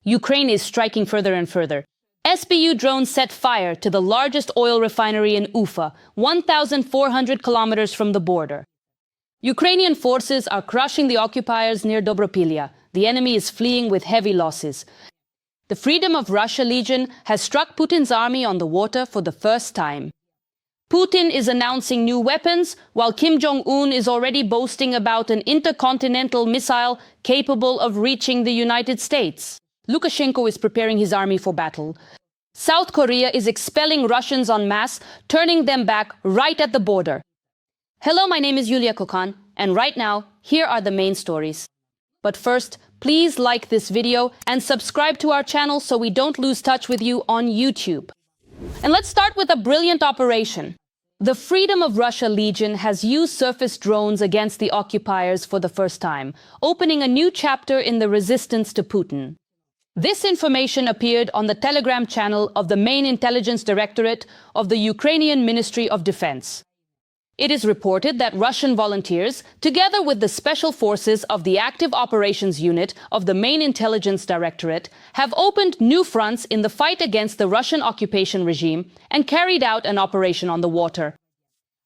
Ukraine is striking further and further. SBU drones set fire to the largest oil refinery in Ufa, 1,400 kilometers from the border. Ukrainian forces are crushing the occupiers near Dobropillia. The enemy is fleeing with heavy losses. The Freedom of Russia Legion has struck Putin's army on the water for the first time. Putin is announcing new weapons, while Kim Jong Un is already boasting about an intercontinental missile capable of reaching the United States. Lukashenko is preparing his army for battle. South Korea is expelling Russians en masse, turning them back right at the border. Hello, my name is Yulia Kokan, and right now, here are the main stories. But first, please like this video and subscribe to our channel so we don't lose touch with you on YouTube. And let's start with a brilliant operation. The Freedom of Russia Legion has used surface drones against the occupiers for the first time, opening a new chapter in the resistance to Putin. This information appeared on the Telegram channel of the main intelligence directorate of the Ukrainian Ministry of Defense. It is reported that Russian volunteers, together with the special forces of the Active Operations Unit of the main intelligence directorate, have opened new fronts in the fight against the Russian occupation regime and carried out an operation on the water.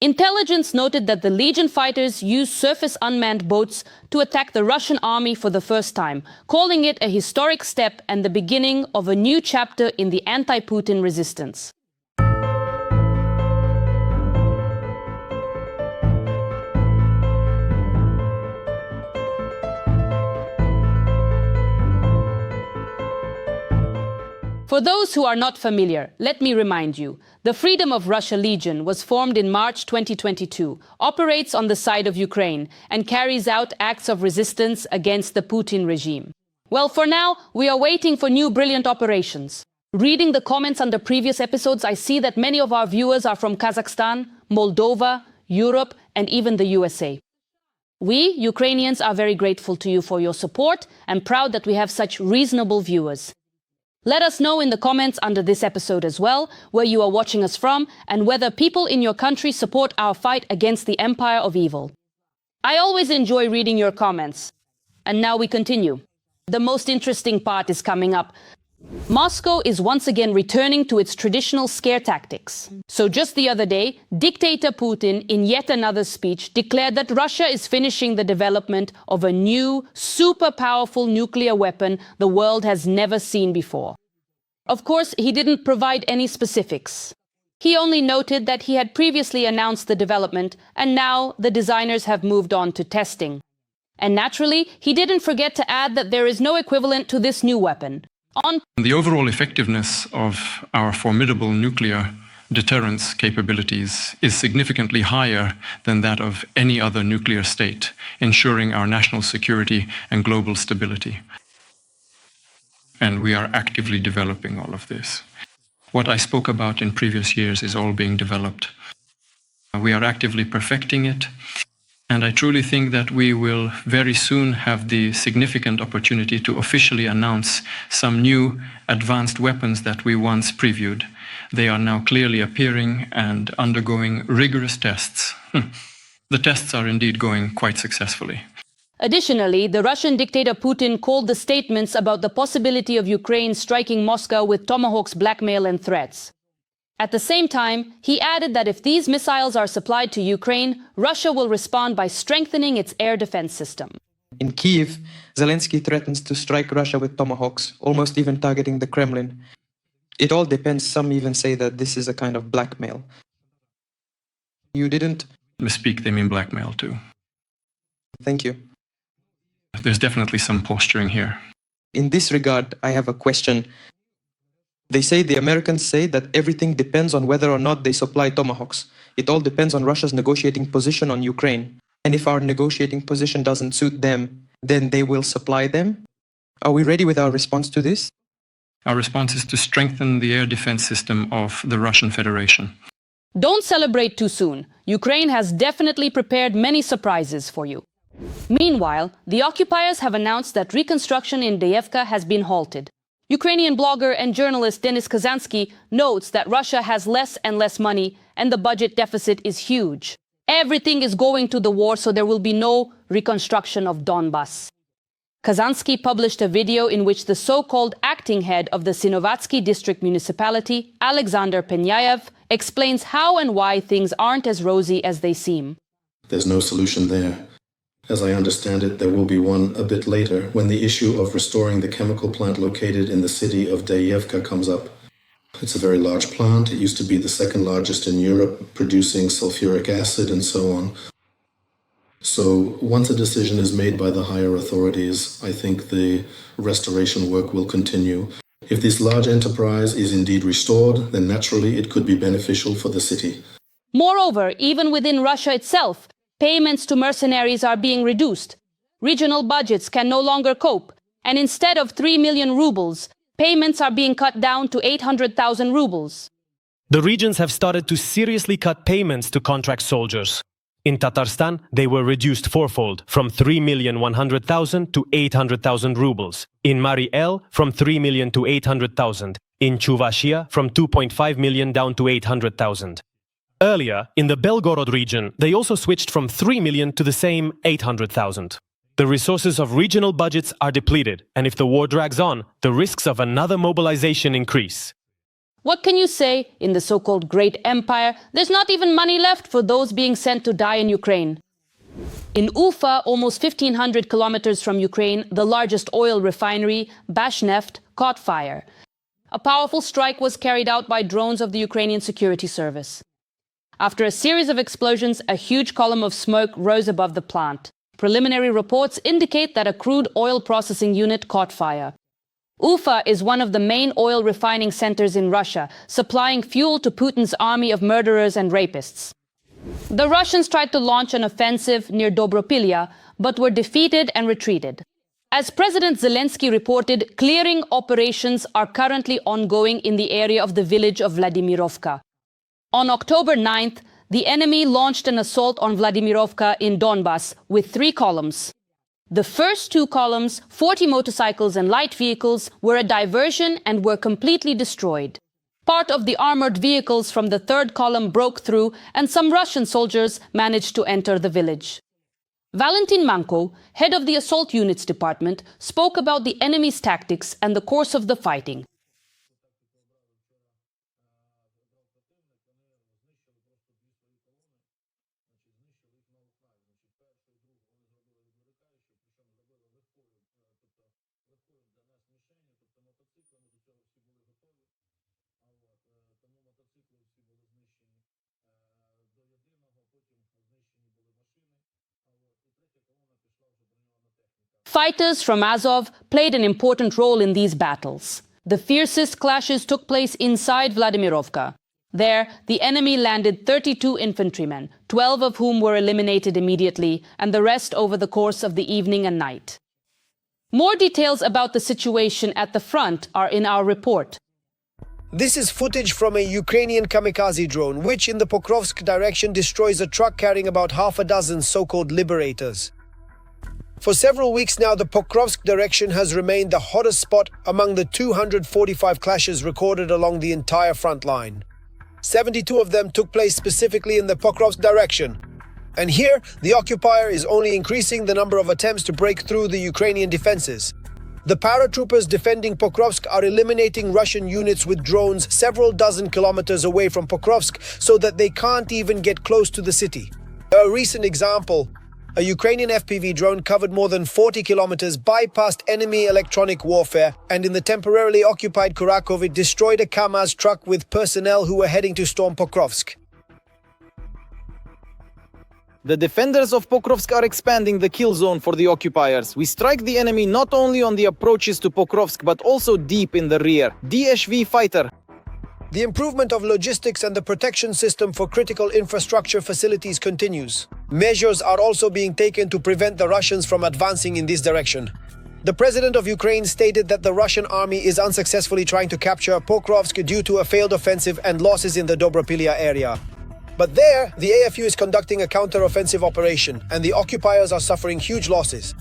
Intelligence noted that the Legion fighters used surface unmanned boats to attack the Russian army for the first time, calling it a historic step and the beginning of a new chapter in the anti-Putin resistance. For those who are not familiar, let me remind you, the Freedom of Russia Legion was formed in March 2022, operates on the side of Ukraine, and carries out acts of resistance against the Putin regime. Well, for now, we are waiting for new brilliant operations. Reading the comments under previous episodes, I see that many of our viewers are from Kazakhstan, Moldova, Europe, and even the USA. We, Ukrainians, are very grateful to you for your support and proud that we have such reasonable viewers. Let us know in the comments under this episode as well, where you are watching us from and whether people in your country support our fight against the empire of evil. I always enjoy reading your comments. And now we continue. The most interesting part is coming up. Moscow is once again returning to its traditional scare tactics. So just the other day, dictator Putin, in yet another speech, declared that Russia is finishing the development of a new, super powerful nuclear weapon the world has never seen before. Of course, he didn't provide any specifics. He only noted that he had previously announced the development, and now the designers have moved on to testing. And naturally, he didn't forget to add that there is no equivalent to this new weapon. The overall effectiveness of our formidable nuclear deterrence capabilities is significantly higher than that of any other nuclear state, ensuring our national security and global stability. And we are actively developing all of this. What I spoke about in previous years is all being developed. We are actively perfecting it. And I truly think that we will very soon have the significant opportunity to officially announce some new advanced weapons that we once previewed. They are now clearly appearing and undergoing rigorous tests. The tests are indeed going quite successfully. Additionally, the Russian dictator Putin called the statements about the possibility of Ukraine striking Moscow with tomahawks blackmail and threats. At the same time, he added that if these missiles are supplied to Ukraine, Russia will respond by strengthening its air defense system. In Kyiv, Zelensky threatens to strike Russia with tomahawks, almost even targeting the Kremlin. It all depends. Some even say that this is a kind of blackmail. You didn't Misspeak, they mean blackmail too. Thank you. There's definitely some posturing here. In this regard, I have a question. The Americans say that everything depends on whether or not they supply tomahawks. It all depends on Russia's negotiating position on Ukraine. And if our negotiating position doesn't suit them, then they will supply them? Are we ready with our response to this? Our response is to strengthen the air defense system of the Russian Federation. Don't celebrate too soon. Ukraine has definitely prepared many surprises for you. Meanwhile, the occupiers have announced that reconstruction in Avdiivka has been halted. Ukrainian blogger and journalist Denis Kazansky notes that Russia has less and less money and the budget deficit is huge. Everything is going to the war, so there will be no reconstruction of Donbass. Kazansky published a video in which the so-called acting head of the Sinovatsky district municipality, Alexander Penyayev, explains how and why things aren't as rosy as they seem. There's no solution there. As I understand it, there will be one a bit later when the issue of restoring the chemical plant located in the city of Avdiivka comes up. It's a very large plant. It used to be the second largest in Europe, producing sulfuric acid and so on. So once a decision is made by the higher authorities, I think the restoration work will continue. If this large enterprise is indeed restored, then naturally it could be beneficial for the city. Moreover, even within Russia itself, payments to mercenaries are being reduced. Regional budgets can no longer cope, and instead of 3 million rubles, payments are being cut down to 800,000 rubles. The regions have started to seriously cut payments to contract soldiers. In Tatarstan, they were reduced fourfold, from 3,100,000 to 800,000 rubles. In Mari El, from 3 million to 800,000. In Chuvashia, from 2.5 million down to 800,000. Earlier, in the Belgorod region, they also switched from 3 million to the same 800,000. The resources of regional budgets are depleted, and if the war drags on, the risks of another mobilization increase. What can you say? In the so-called Great Empire, there's not even money left for those being sent to die in Ukraine. In Ufa, almost 1,500 kilometers from Ukraine, the largest oil refinery, Bashneft, caught fire. A powerful strike was carried out by drones of the Ukrainian security service. After a series of explosions, a huge column of smoke rose above the plant. Preliminary reports indicate that a crude oil processing unit caught fire. Ufa is one of the main oil refining centers in Russia, supplying fuel to Putin's army of murderers and rapists. The Russians tried to launch an offensive near Dobropillia, but were defeated and retreated. As President Zelensky reported, clearing operations are currently ongoing in the area of the village of Vladimirovka. On October 9th, the enemy launched an assault on Vladimirovka in Donbas with 3 columns. The first 2 columns, 40 motorcycles and light vehicles, were a diversion and were completely destroyed. Part of the armored vehicles from the 3rd column broke through, and some Russian soldiers managed to enter the village. Valentin Manko, head of the Assault Units Department, spoke about the enemy's tactics and the course of the fighting. Fighters from Azov played an important role in these battles. The fiercest clashes took place inside Vladimirovka. There, the enemy landed 32 infantrymen, 12 of whom were eliminated immediately, and the rest over the course of the evening and night. More details about the situation at the front are in our report. This is footage from a Ukrainian kamikaze drone, which in the Pokrovsk direction destroys a truck carrying about half a dozen so-called liberators. For several weeks now, the Pokrovsk direction has remained the hottest spot among the 245 clashes recorded along the entire front line. 72 of them took place specifically in the Pokrovsk direction. And here, the occupier is only increasing the number of attempts to break through the Ukrainian defenses. The paratroopers defending Pokrovsk are eliminating Russian units with drones several dozen kilometers away from Pokrovsk so that they can't even get close to the city. A recent example: a Ukrainian FPV drone covered more than 40 kilometers, bypassed enemy electronic warfare, and in the temporarily occupied Kurakhov, it destroyed a KAMAZ truck with personnel who were heading to storm Pokrovsk. The defenders of Pokrovsk are expanding the kill zone for the occupiers. We strike the enemy not only on the approaches to Pokrovsk, but also deep in the rear. DSV fighter. The improvement of logistics and the protection system for critical infrastructure facilities continues. Measures are also being taken to prevent the Russians from advancing in this direction. The president of Ukraine stated that the Russian army is unsuccessfully trying to capture Pokrovsk due to a failed offensive and losses in the Dobropillia area. But there, the AFU is conducting a counter-offensive operation, and the occupiers are suffering huge losses.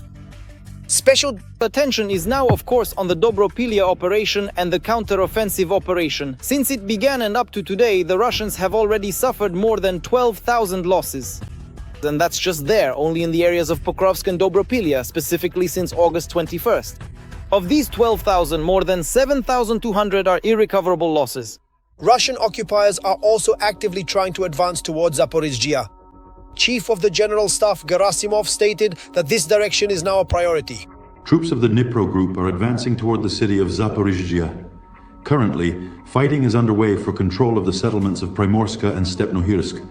Special attention is now, of course, on the Dobropillia operation and the counter-offensive operation. Since it began and up to today, the Russians have already suffered more than 12,000 losses. And that's just there, only in the areas of Pokrovsk and Dobropillia, specifically since August 21st. Of these 12,000, more than 7,200 are irrecoverable losses. Russian occupiers are also actively trying to advance towards Zaporizhzhia. Chief of the General Staff Gerasimov stated that this direction is now a priority. Troops of the Dnipro Group are advancing toward the city of Zaporizhzhia. Currently, fighting is underway for control of the settlements of Primorska and Stepnohirsk.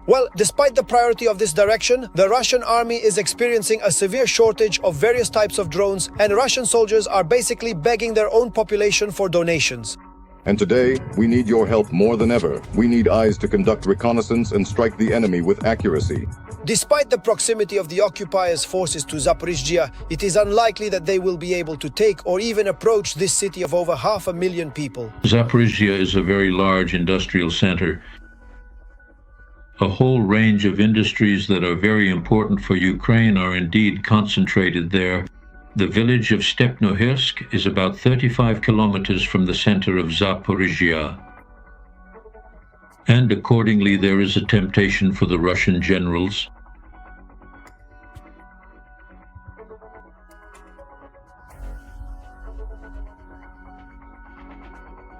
Well, despite the priority of this direction, the Russian army is experiencing a severe shortage of various types of drones, and Russian soldiers are basically begging their own population for donations. And today, we need your help more than ever. We need eyes to conduct reconnaissance and strike the enemy with accuracy. Despite the proximity of the occupiers' forces to Zaporizhzhia, it is unlikely that they will be able to take or even approach this city of over 500,000 people. Zaporizhzhia is a very large industrial center. A whole range of industries that are very important for Ukraine are indeed concentrated there. The village of Stepnohirsk is about 35 kilometers from the center of Zaporizhzhia. And accordingly, there is a temptation for the Russian generals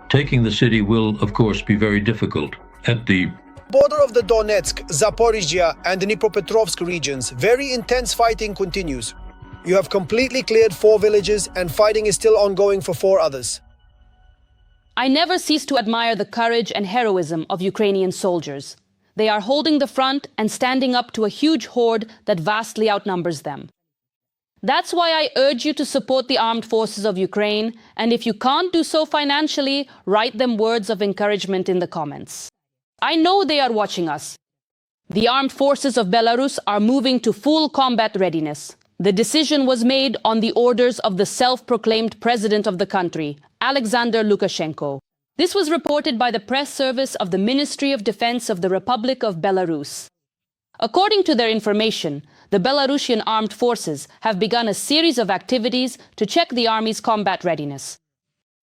taking the city will, of course, be very difficult. At the border of the Donetsk, Zaporizhzhia, and Dnipropetrovsk regions, very intense fighting continues. You have completely cleared 4 villages, and fighting is still ongoing for 4 others. I never cease to admire the courage and heroism of Ukrainian soldiers. They are holding the front and standing up to a huge horde that vastly outnumbers them. That's why I urge you to support the armed forces of Ukraine, and if you can't do so financially, write them words of encouragement in the comments. I know they are watching us. The armed forces of Belarus are moving to full combat readiness. The decision was made on the orders of the self-proclaimed president of the country, Alexander Lukashenko. This was reported by the press service of the Ministry of Defense of the Republic of Belarus. According to their information, the Belarusian armed forces have begun a series of activities to check the army's combat readiness.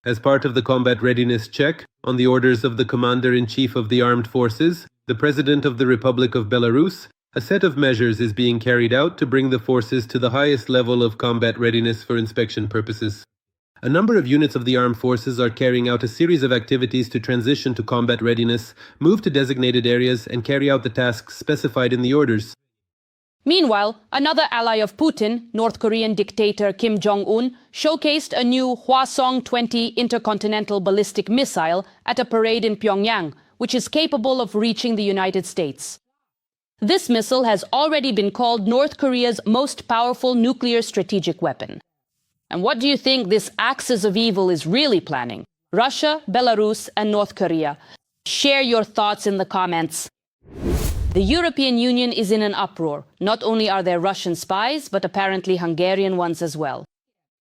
As part of the combat readiness check, on the orders of the Commander-in-Chief of the Armed Forces, the President of the Republic of Belarus, a set of measures is being carried out to bring the forces to the highest level of combat readiness for inspection purposes. A number of units of the armed forces are carrying out a series of activities to transition to combat readiness, move to designated areas, and carry out the tasks specified in the orders. Meanwhile, another ally of Putin, North Korean dictator Kim Jong Un, showcased a new Hwasong-20 intercontinental ballistic missile at a parade in Pyongyang, which is capable of reaching the United States. This missile has already been called North Korea's most powerful nuclear strategic weapon. And what do you think this axis of evil is really planning? Russia, Belarus, and North Korea. Share your thoughts in the comments. The European Union is in an uproar. Not only are there Russian spies, but apparently Hungarian ones as well.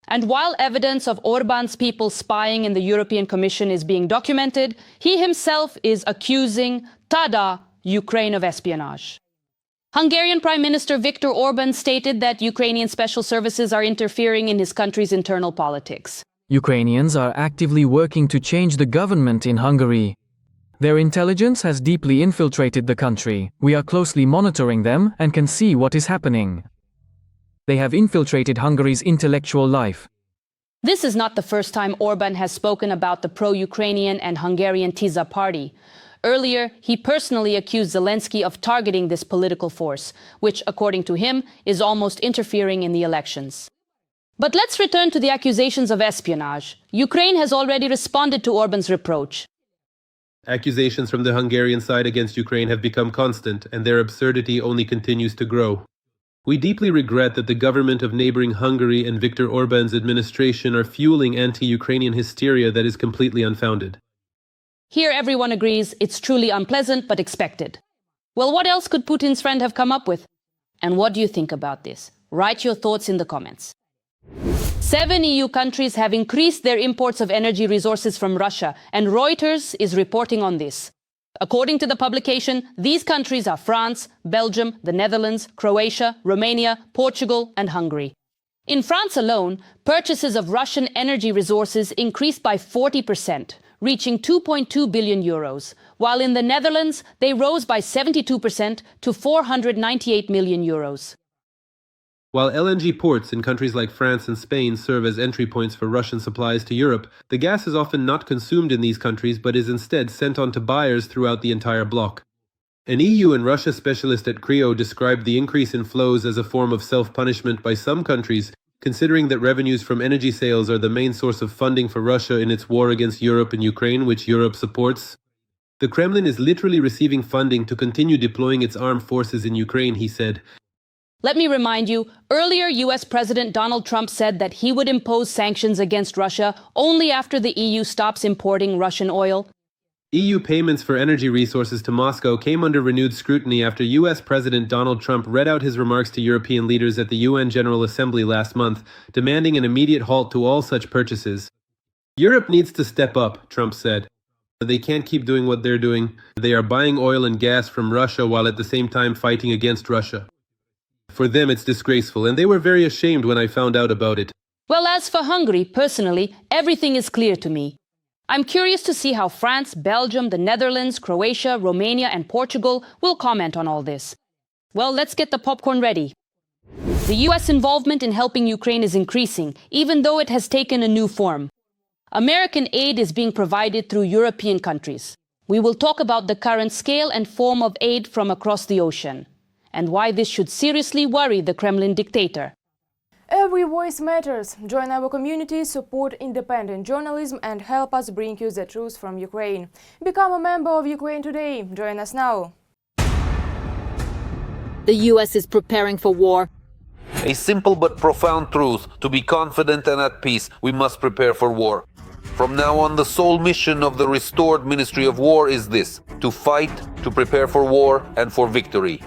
And while evidence of Orbán's people spying in the European Commission is being documented, he himself is accusing, tada, Ukraine of espionage. Hungarian Prime Minister Viktor Orbán stated that Ukrainian special services are interfering in his country's internal politics. Ukrainians are actively working to change the government in Hungary. Their intelligence has deeply infiltrated the country. We are closely monitoring them and can see what is happening. They have infiltrated Hungary's intellectual life. This is not the first time Orbán has spoken about the pro-Ukrainian and Hungarian Tiza party. Earlier, he personally accused Zelensky of targeting this political force, which, according to him, is almost interfering in the elections. But let's return to the accusations of espionage. Ukraine has already responded to Orbán's reproach. Accusations from the Hungarian side against Ukraine have become constant, and their absurdity only continues to grow. We deeply regret that the government of neighboring Hungary and Viktor Orbán's administration are fueling anti-Ukrainian hysteria that is completely unfounded. Here everyone agrees it's truly unpleasant but expected. Well, what else could Putin's friend have come up with? And what do you think about this? Write your thoughts in the comments. 7 EU countries have increased their imports of energy resources from Russia, and Reuters is reporting on this. According to the publication, these countries are France, Belgium, the Netherlands, Croatia, Romania, Portugal, and Hungary. In France alone, purchases of Russian energy resources increased by 40%, reaching 2.2 billion euros, while in the Netherlands they rose by 72% to 498 million euros. While LNG ports in countries like France and Spain serve as entry points for Russian supplies to Europe, the gas is often not consumed in these countries but is instead sent on to buyers throughout the entire bloc. An EU and Russia specialist at CREO described the increase in flows as a form of self-punishment by some countries, considering that revenues from energy sales are the main source of funding for Russia in its war against Europe and Ukraine, which Europe supports. The Kremlin is literally receiving funding to continue deploying its armed forces in Ukraine, he said. Let me remind you, earlier US President Donald Trump said that he would impose sanctions against Russia only after the EU stops importing Russian oil. EU payments for energy resources to Moscow came under renewed scrutiny after US President Donald Trump read out his remarks to European leaders at the UN General Assembly last month, demanding an immediate halt to all such purchases. Europe needs to step up, Trump said. They can't keep doing what they're doing. They are buying oil and gas from Russia while at the same time fighting against Russia. For them, it's disgraceful, and they were very ashamed when I found out about it. Well, as for Hungary, personally, everything is clear to me. I'm curious to see how France, Belgium, the Netherlands, Croatia, Romania, and Portugal will comment on all this. Well, let's get the popcorn ready. The US involvement in helping Ukraine is increasing, even though it has taken a new form. American aid is being provided through European countries. We will talk about the current scale and form of aid from across the ocean, and why this should seriously worry the Kremlin dictator. Every voice matters. Join our community, support independent journalism and help us bring you the truth from Ukraine. Become a member of Ukraine today. Join us now. The US is preparing for war. A simple but profound truth: to be confident and at peace, we must prepare for war. From now on, the sole mission of the restored Ministry of War is this: to fight, to prepare for war, and for victory.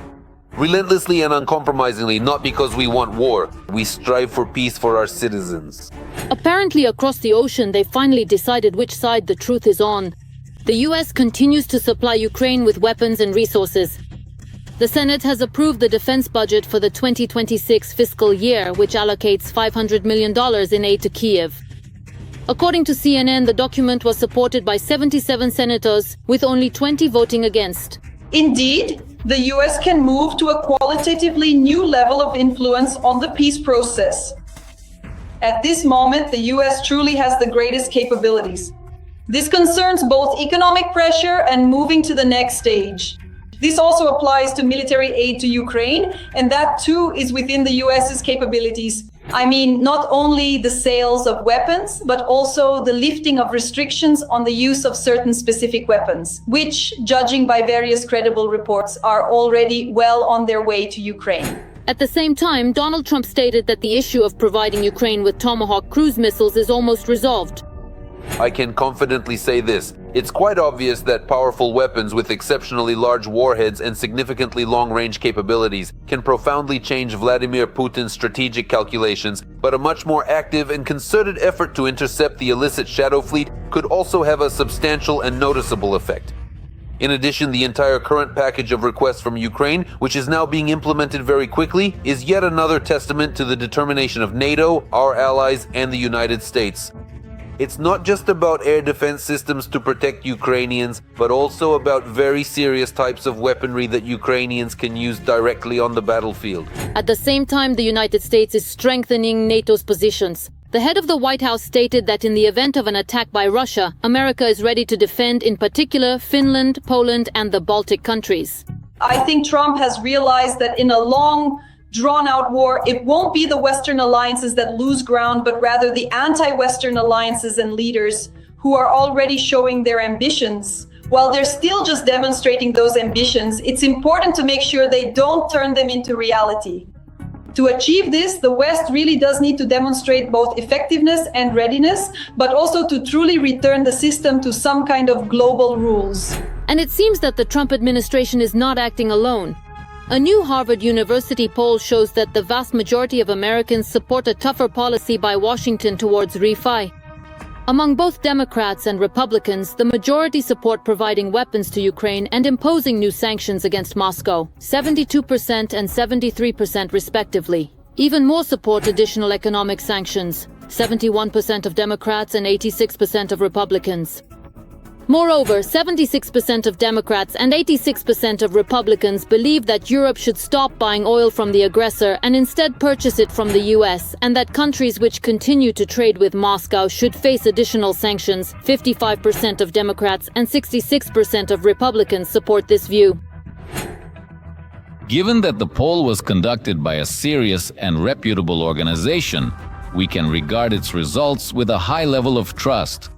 Relentlessly and uncompromisingly, not because we want war. We strive for peace for our citizens. Apparently, across the ocean, they finally decided which side the truth is on. The US continues to supply Ukraine with weapons and resources. The Senate has approved the defense budget for the 2026 fiscal year, which allocates $500 million in aid to Kiev. According to CNN, the document was supported by 77 senators, with only 20 voting against. Indeed, the US can move to a qualitatively new level of influence on the peace process. At this moment, the US truly has the greatest capabilities. This concerns both economic pressure and moving to the next stage. This also applies to military aid to Ukraine, and that too is within the US's capabilities. I mean, not only the sales of weapons, but also the lifting of restrictions on the use of certain specific weapons, which, judging by various credible reports, are already well on their way to Ukraine. At the same time, Donald Trump stated that the issue of providing Ukraine with Tomahawk cruise missiles is almost resolved. I can confidently say this: it's quite obvious that powerful weapons with exceptionally large warheads and significantly long-range capabilities can profoundly change Vladimir Putin's strategic calculations, but a much more active and concerted effort to intercept the illicit shadow fleet could also have a substantial and noticeable effect. In addition, the entire current package of requests from Ukraine, which is now being implemented very quickly, is yet another testament to the determination of NATO, our allies, and the United States. It's not just about air defense systems to protect Ukrainians, but also about very serious types of weaponry that Ukrainians can use directly on the battlefield. At the same time, the United States is strengthening NATO's positions. The head of the White House stated that in the event of an attack by Russia, America is ready to defend, in particular, Finland, Poland, and the Baltic countries. I think Trump has realized that in a long, drawn-out war, it won't be the Western alliances that lose ground, but rather the anti-Western alliances and leaders who are already showing their ambitions. While they're still just demonstrating those ambitions, it's important to make sure they don't turn them into reality. To achieve this, the West really does need to demonstrate both effectiveness and readiness, but also to truly return the system to some kind of global rules. And it seems that the Trump administration is not acting alone. A new Harvard University poll shows that the vast majority of Americans support a tougher policy by Washington towards refi. Among both Democrats and Republicans, the majority support providing weapons to Ukraine and imposing new sanctions against Moscow, 72% and 73% respectively. Even more support additional economic sanctions, 71% of Democrats and 86% of Republicans. Moreover, 76% of Democrats and 86% of Republicans believe that Europe should stop buying oil from the aggressor and instead purchase it from the US, and that countries which continue to trade with Moscow should face additional sanctions. 55% of Democrats and 66% of Republicans support this view. Given that the poll was conducted by a serious and reputable organization, we can regard its results with a high level of trust.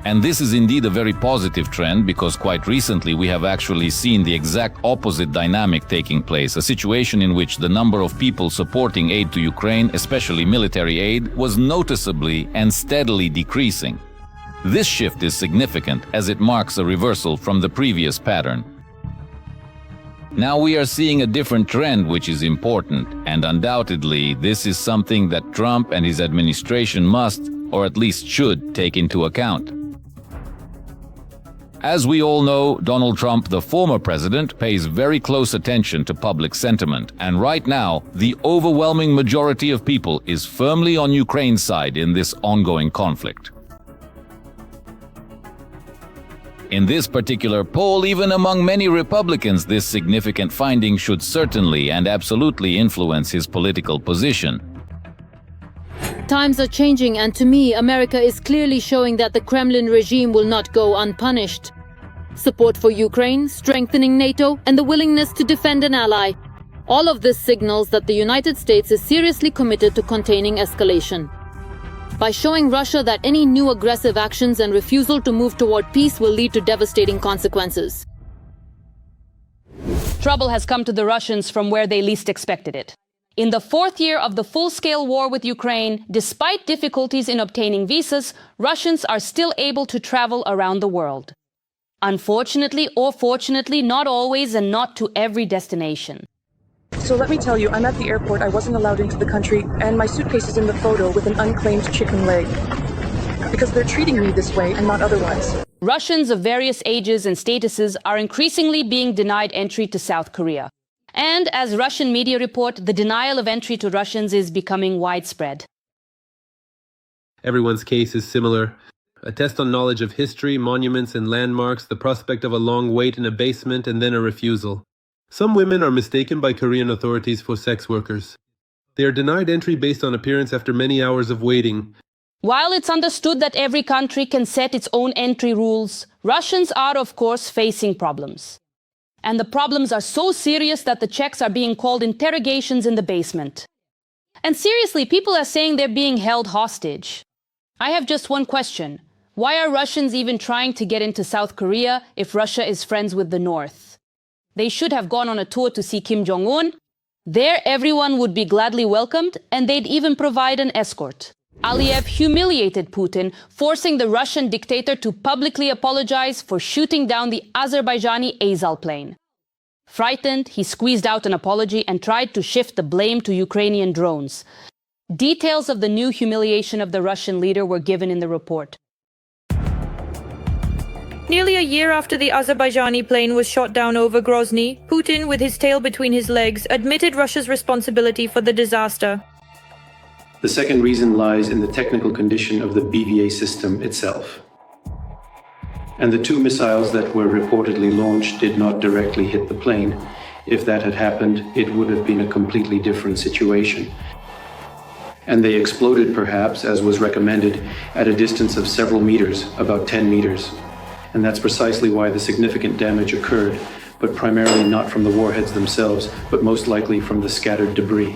And this is indeed a very positive trend, because quite recently we have actually seen the exact opposite dynamic taking place, a situation in which the number of people supporting aid to Ukraine, especially military aid, was noticeably and steadily decreasing. This shift is significant as it marks a reversal from the previous pattern. Now we are seeing a different trend, which is important, and undoubtedly this is something that Trump and his administration must, or at least should, take into account. As we all know, Donald Trump, the former president, pays very close attention to public sentiment, and right now, the overwhelming majority of people is firmly on Ukraine's side in this ongoing conflict. In this particular poll, even among many Republicans, this significant finding should certainly and absolutely influence his political position. Times are changing, and to me, America is clearly showing that the Kremlin regime will not go unpunished. Support for Ukraine, strengthening NATO, and the willingness to defend an ally. All of this signals that the United States is seriously committed to containing escalation. By showing Russia that any new aggressive actions and refusal to move toward peace will lead to devastating consequences. Trouble has come to the Russians from where they least expected it. In the fourth year of the full-scale war with Ukraine, despite difficulties in obtaining visas, Russians are still able to travel around the world. Unfortunately or fortunately, not always and not to every destination. So let me tell you, I'm at the airport, I wasn't allowed into the country, and my suitcase is in the photo with an unclaimed chicken leg. Because they're treating me this way and not otherwise. Russians of various ages and statuses are increasingly being denied entry to South Korea. And as Russian media report, the denial of entry to Russians is becoming widespread. Everyone's case is similar. A test on knowledge of history, monuments and landmarks, the prospect of a long wait in a basement, and then a refusal. Some women are mistaken by Korean authorities for sex workers. They are denied entry based on appearance after many hours of waiting. While it's understood that every country can set its own entry rules, Russians are, of course, facing problems. And the problems are so serious that the checks are being called interrogations in the basement. And seriously, people are saying they're being held hostage. I have just one question. Why are Russians even trying to get into South Korea if Russia is friends with the North? They should have gone on a tour to see Kim Jong Un. There, everyone would be gladly welcomed, and they'd even provide an escort. Aliyev humiliated Putin, forcing the Russian dictator to publicly apologize for shooting down the Azerbaijani AZAL plane. Frightened, he squeezed out an apology and tried to shift the blame to Ukrainian drones. Details of the new humiliation of the Russian leader were given in the report. Nearly a year after the Azerbaijani plane was shot down over Grozny, Putin, with his tail between his legs, admitted Russia's responsibility for the disaster. The second reason lies in the technical condition of the BVA system itself. And the two missiles that were reportedly launched did not directly hit the plane. If that had happened, it would have been a completely different situation. And they exploded perhaps, as was recommended, at a distance of several meters, about 10 meters. And that's precisely why the significant damage occurred, but primarily not from the warheads themselves, but most likely from the scattered debris.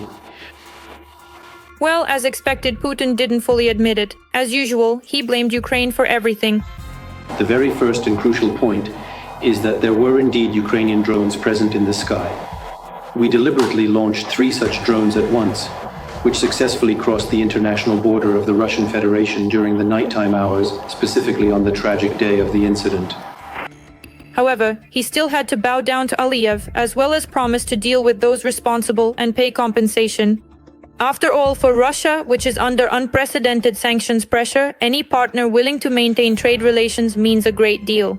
Well, as expected, Putin didn't fully admit it. As usual, he blamed Ukraine for everything. The very first and crucial point is that there were indeed Ukrainian drones present in the sky. We deliberately launched 3 such drones at once, which successfully crossed the international border of the Russian Federation during the nighttime hours, specifically on the tragic day of the incident. However, he still had to bow down to Aliyev, as well as promise to deal with those responsible and pay compensation. After all, for Russia, which is under unprecedented sanctions pressure, any partner willing to maintain trade relations means a great deal.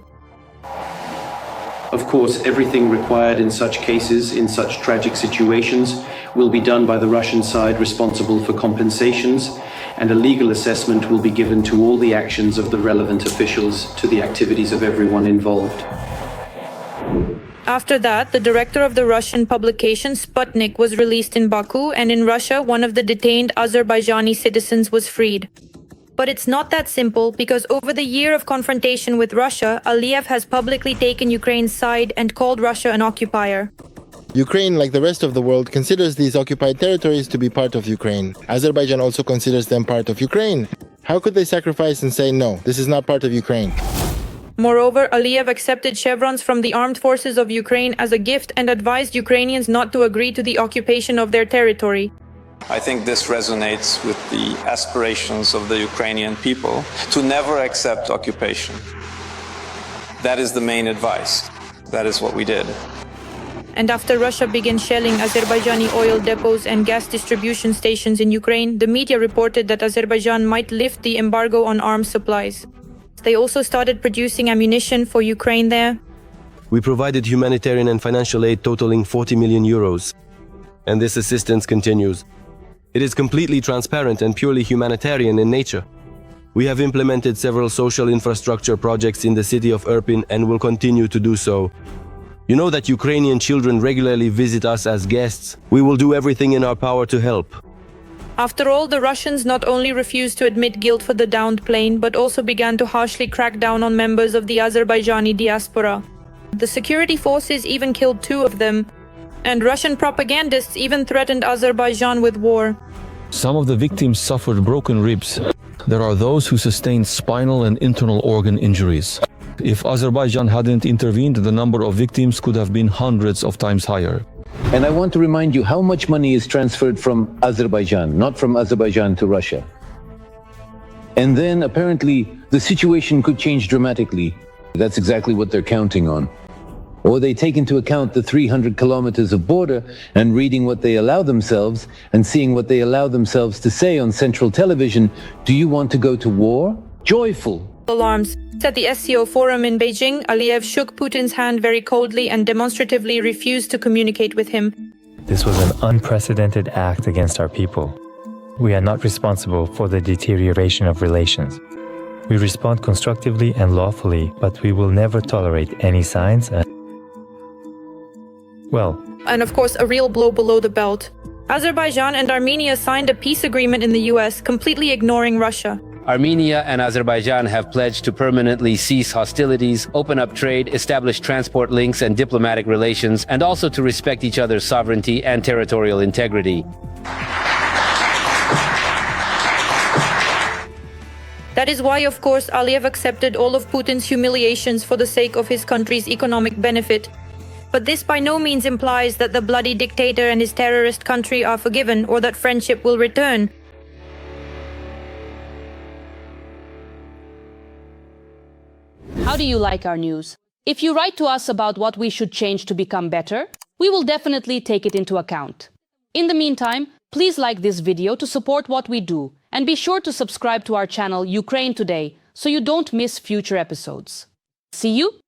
Of course, everything required in such cases, in such tragic situations, will be done by the Russian side responsible for compensations, and a legal assessment will be given to all the actions of the relevant officials, to the activities of everyone involved. After that, the director of the Russian publication Sputnik was released in Baku, and in Russia, one of the detained Azerbaijani citizens was freed. But it's not that simple, because over the year of confrontation with Russia, Aliyev has publicly taken Ukraine's side and called Russia an occupier. Ukraine, like the rest of the world, considers these occupied territories to be part of Ukraine. Azerbaijan also considers them part of Ukraine. How could they sacrifice and say, no, this is not part of Ukraine? Moreover, Aliyev accepted chevrons from the armed forces of Ukraine as a gift and advised Ukrainians not to agree to the occupation of their territory. I think this resonates with the aspirations of the Ukrainian people to never accept occupation. That is the main advice. That is what we did. And after Russia began shelling Azerbaijani oil depots and gas distribution stations in Ukraine, the media reported that Azerbaijan might lift the embargo on arms supplies. They also started producing ammunition for Ukraine there. We provided humanitarian and financial aid totaling 40 million euros. And this assistance continues. It is completely transparent and purely humanitarian in nature. We have implemented several social infrastructure projects in the city of Irpin and will continue to do so. You know that Ukrainian children regularly visit us as guests. We will do everything in our power to help. After all, the Russians not only refused to admit guilt for the downed plane, but also began to harshly crack down on members of the Azerbaijani diaspora. The security forces even killed 2 of them, and Russian propagandists even threatened Azerbaijan with war. Some of the victims suffered broken ribs. There are those who sustained spinal and internal organ injuries. If Azerbaijan hadn't intervened, the number of victims could have been hundreds of times higher. And I want to remind you how much money is transferred from Azerbaijan, not from Azerbaijan to Russia. And then apparently the situation could change dramatically. That's exactly what they're counting on. Or they take into account the 300 kilometers of border and reading what they allow themselves and seeing what they allow themselves to say on central television. Do you want to go to war? Joyful. Alarms. At the SCO forum in Beijing, Aliyev shook Putin's hand very coldly and demonstratively refused to communicate with him. This was an unprecedented act against our people. We are not responsible for the deterioration of relations. We respond constructively and lawfully, but we will never tolerate any signs and of course a real blow below the belt. Azerbaijan and Armenia signed a peace agreement in the US, completely ignoring Russia. Armenia and Azerbaijan have pledged to permanently cease hostilities, open up trade, establish transport links and diplomatic relations, and also to respect each other's sovereignty and territorial integrity. That is why, of course, Aliyev accepted all of Putin's humiliations for the sake of his country's economic benefit. But this by no means implies that the bloody dictator and his terrorist country are forgiven or that friendship will return. How do you like our news? If you write to us about what we should change to become better, we will definitely take it into account. In the meantime, please like this video to support what we do, and be sure to subscribe to our channel Ukraine Today so you don't miss future episodes. See you